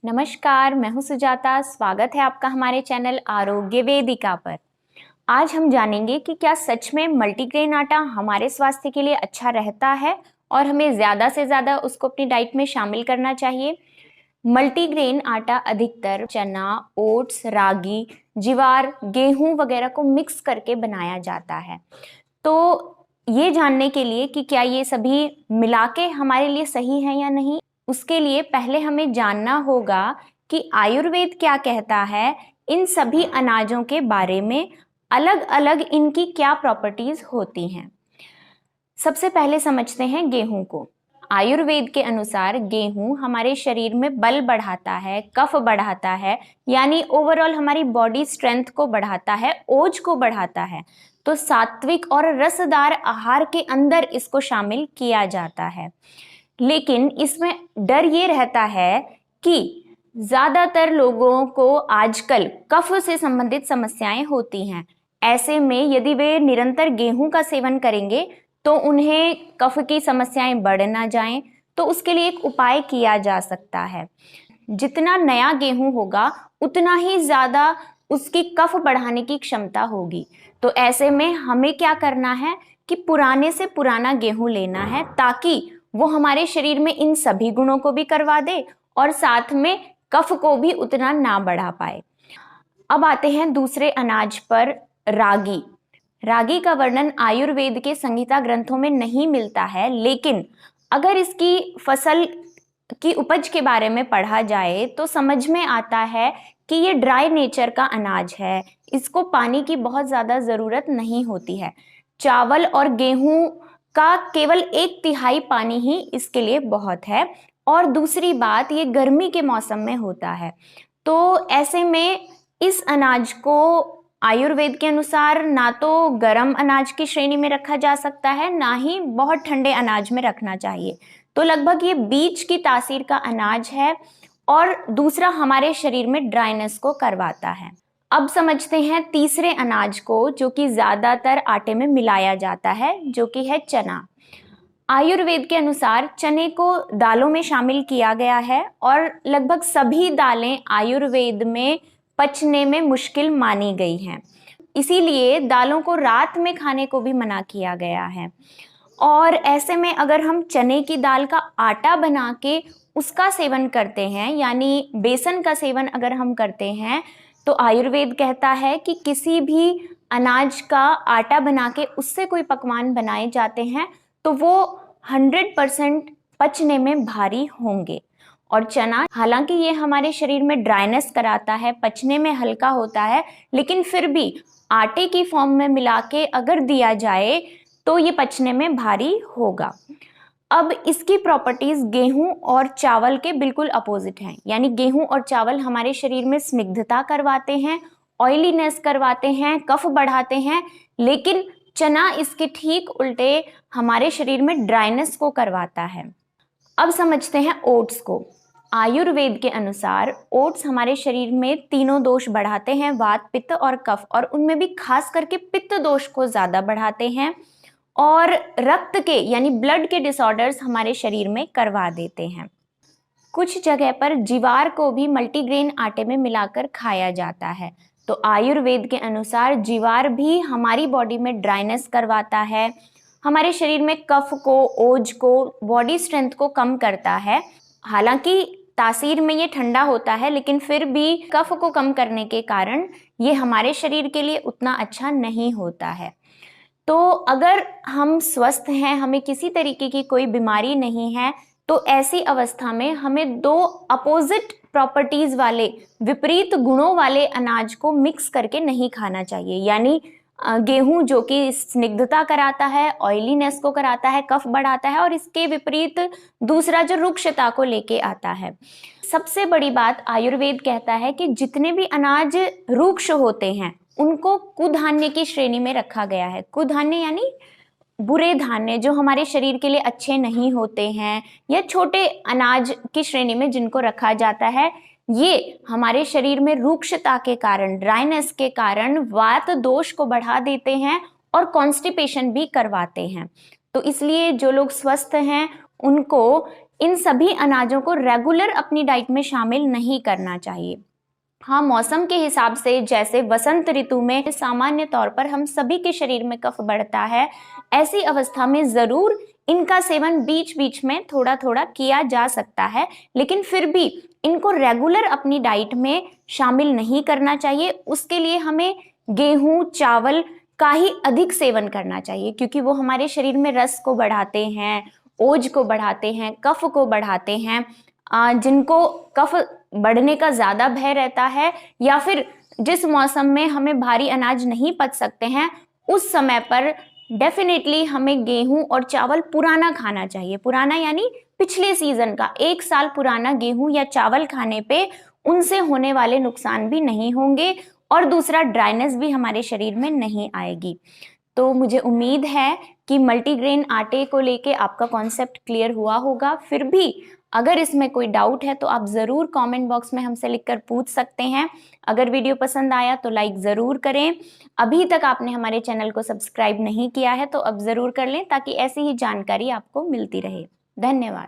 नमस्कार, मैं हूं सुजाता। स्वागत है आपका हमारे चैनल आरोग्य वेदिका पर। आज हम जानेंगे कि क्या सच में मल्टीग्रेन आटा हमारे स्वास्थ्य के लिए अच्छा रहता है और हमें ज़्यादा से ज़्यादा उसको अपनी डाइट में शामिल करना चाहिए। मल्टीग्रेन आटा अधिकतर चना, ओट्स, रागी, ज्वार, गेहूं वगैरह को मिक्स करके बनाया जाता है। तो ये जानने के लिए कि क्या ये सभी मिला के हमारे लिए सही है या नहीं, उसके लिए पहले हमें जानना होगा कि आयुर्वेद क्या कहता है इन सभी अनाजों के बारे में, अलग अलग इनकी क्या प्रॉपर्टीज होती हैं। सबसे पहले समझते हैं गेहूं को। आयुर्वेद के अनुसार गेहूं हमारे शरीर में बल बढ़ाता है, कफ बढ़ाता है, यानी ओवरऑल हमारी बॉडी स्ट्रेंथ को बढ़ाता है, ओज को बढ़ाता है। तो सात्विक और रसदार आहार के अंदर इसको शामिल किया जाता है। लेकिन इसमें डर ये रहता है कि ज्यादातर लोगों को आजकल कफ से संबंधित समस्याएं होती हैं। ऐसे में यदि वे निरंतर गेहूं का सेवन करेंगे तो उन्हें कफ की समस्याएं बढ़ ना जाएं, तो उसके लिए एक उपाय किया जा सकता है। जितना नया गेहूं होगा उतना ही ज्यादा उसकी कफ बढ़ाने की क्षमता होगी। तो ऐसे में हमें क्या करना है कि पुराने से पुराना गेहूं लेना है, ताकि वो हमारे शरीर में इन सभी गुणों को भी करवा दे और साथ में कफ को भी उतना ना बढ़ा पाए। अब आते हैं दूसरे अनाज पर, रागी। रागी का वर्णन आयुर्वेद के संहिता ग्रंथों में नहीं मिलता है, लेकिन अगर इसकी फसल की उपज के बारे में पढ़ा जाए तो समझ में आता है कि ये ड्राई नेचर का अनाज है। इसको पानी की बहुत ज्यादा जरूरत नहीं होती है। चावल और गेहूं का केवल 1/3 पानी ही इसके लिए बहुत है। और दूसरी बात, ये गर्मी के मौसम में होता है। तो ऐसे में इस अनाज को आयुर्वेद के अनुसार ना तो गर्म अनाज की श्रेणी में रखा जा सकता है, ना ही बहुत ठंडे अनाज में रखना चाहिए। तो लगभग ये बीच की तासीर का अनाज है और दूसरा हमारे शरीर में ड्राइनेस को करवाता है। अब समझते हैं तीसरे अनाज को, जो कि ज्यादातर आटे में मिलाया जाता है, जो कि है चना। आयुर्वेद के अनुसार चने को दालों में शामिल किया गया है और लगभग सभी दालें आयुर्वेद में पचने में मुश्किल मानी गई हैं। इसीलिए दालों को रात में खाने को भी मना किया गया है। और ऐसे में अगर हम चने की दाल का आटा बना के उसका सेवन करते हैं, यानी बेसन का सेवन अगर हम करते हैं, तो आयुर्वेद कहता है कि किसी भी अनाज का आटा बना के उससे कोई पकवान बनाए जाते हैं तो वो 100% पचने में भारी होंगे। और चना, हालांकि ये हमारे शरीर में ड्राइनेस कराता है, पचने में हल्का होता है, लेकिन फिर भी आटे की फॉर्म में मिला के अगर दिया जाए तो ये पचने में भारी होगा। अब इसकी प्रॉपर्टीज गेहूं और चावल के बिल्कुल अपोजिट हैं। यानी गेहूं और चावल हमारे शरीर में स्निग्धता करवाते हैं, ऑयलीनेस करवाते हैं, कफ बढ़ाते हैं, लेकिन चना इसके ठीक उल्टे हमारे शरीर में ड्राइनेस को करवाता है। अब समझते हैं ओट्स को। आयुर्वेद के अनुसार ओट्स हमारे शरीर में तीनों दोष बढ़ाते हैं, वात, पित्त और कफ, और उनमें भी खास करके पित्त दोष को ज्यादा बढ़ाते हैं और रक्त के यानी ब्लड के डिसऑर्डर्स हमारे शरीर में करवा देते हैं। कुछ जगह पर ज्वार को भी मल्टीग्रेन आटे में मिलाकर खाया जाता है। तो आयुर्वेद के अनुसार ज्वार भी हमारी बॉडी में ड्राइनेस करवाता है, हमारे शरीर में कफ को, ओज को, बॉडी स्ट्रेंथ को कम करता है। हालांकि तासीर में ये ठंडा होता है, लेकिन फिर भी कफ को कम करने के कारण ये हमारे शरीर के लिए उतना अच्छा नहीं होता है। तो अगर हम स्वस्थ हैं, हमें किसी तरीके की कोई बीमारी नहीं है, तो ऐसी अवस्था में हमें दो अपोजिट प्रॉपर्टीज वाले, विपरीत गुणों वाले अनाज को मिक्स करके नहीं खाना चाहिए। यानी गेहूं जो कि स्निग्धता कराता है, ऑयलीनेस को कराता है, कफ बढ़ाता है, और इसके विपरीत दूसरा जो रुक्षता को लेके आता है। सबसे बड़ी बात, आयुर्वेद कहता है कि जितने भी अनाज रुक्ष होते हैं उनको कुधान्य की श्रेणी में रखा गया है। कुधान्य यानी बुरे धान्य, जो हमारे शरीर के लिए अच्छे नहीं होते हैं, या छोटे अनाज की श्रेणी में जिनको रखा जाता है। ये हमारे शरीर में रुक्षता के कारण, ड्राइनेस के कारण वात दोष को बढ़ा देते हैं और कॉन्स्टिपेशन भी करवाते हैं। तो इसलिए जो लोग स्वस्थ हैं उनको इन सभी अनाजों को रेगुलर अपनी डाइट में शामिल नहीं करना चाहिए। हाँ, मौसम के हिसाब से जैसे वसंत ऋतु में सामान्य तौर पर हम सभी के शरीर में कफ बढ़ता है, ऐसी अवस्था में जरूर इनका सेवन बीच बीच में थोड़ा थोड़ा किया जा सकता है, लेकिन फिर भी इनको रेगुलर अपनी डाइट में शामिल नहीं करना चाहिए। उसके लिए हमें गेहूं चावल का ही अधिक सेवन करना चाहिए, क्योंकि वो हमारे शरीर में रस को बढ़ाते हैं, ओज को बढ़ाते हैं, कफ को बढ़ाते हैं। जिनको कफ बढ़ने का ज्यादा भय रहता है या फिर जिस मौसम में हमें भारी अनाज नहीं पच सकते हैं, उस समय पर डेफिनेटली हमें गेहूं और चावल पुराना खाना चाहिए। पुराना यानी पिछले सीजन का 1 साल पुराना गेहूं या चावल खाने पे उनसे होने वाले नुकसान भी नहीं होंगे और दूसरा ड्राइनेस भी हमारे शरीर में नहीं आएगी। तो मुझे उम्मीद है कि मल्टीग्रेन आटे को लेके आपका कॉन्सेप्ट क्लियर हुआ होगा। फिर भी अगर इसमें कोई डाउट है तो आप ज़रूर कमेंट बॉक्स में हमसे लिखकर पूछ सकते हैं। अगर वीडियो पसंद आया तो लाइक ज़रूर करें। अभी तक आपने हमारे चैनल को सब्सक्राइब नहीं किया है तो अब ज़रूर कर लें, ताकि ऐसी ही जानकारी आपको मिलती रहे। धन्यवाद।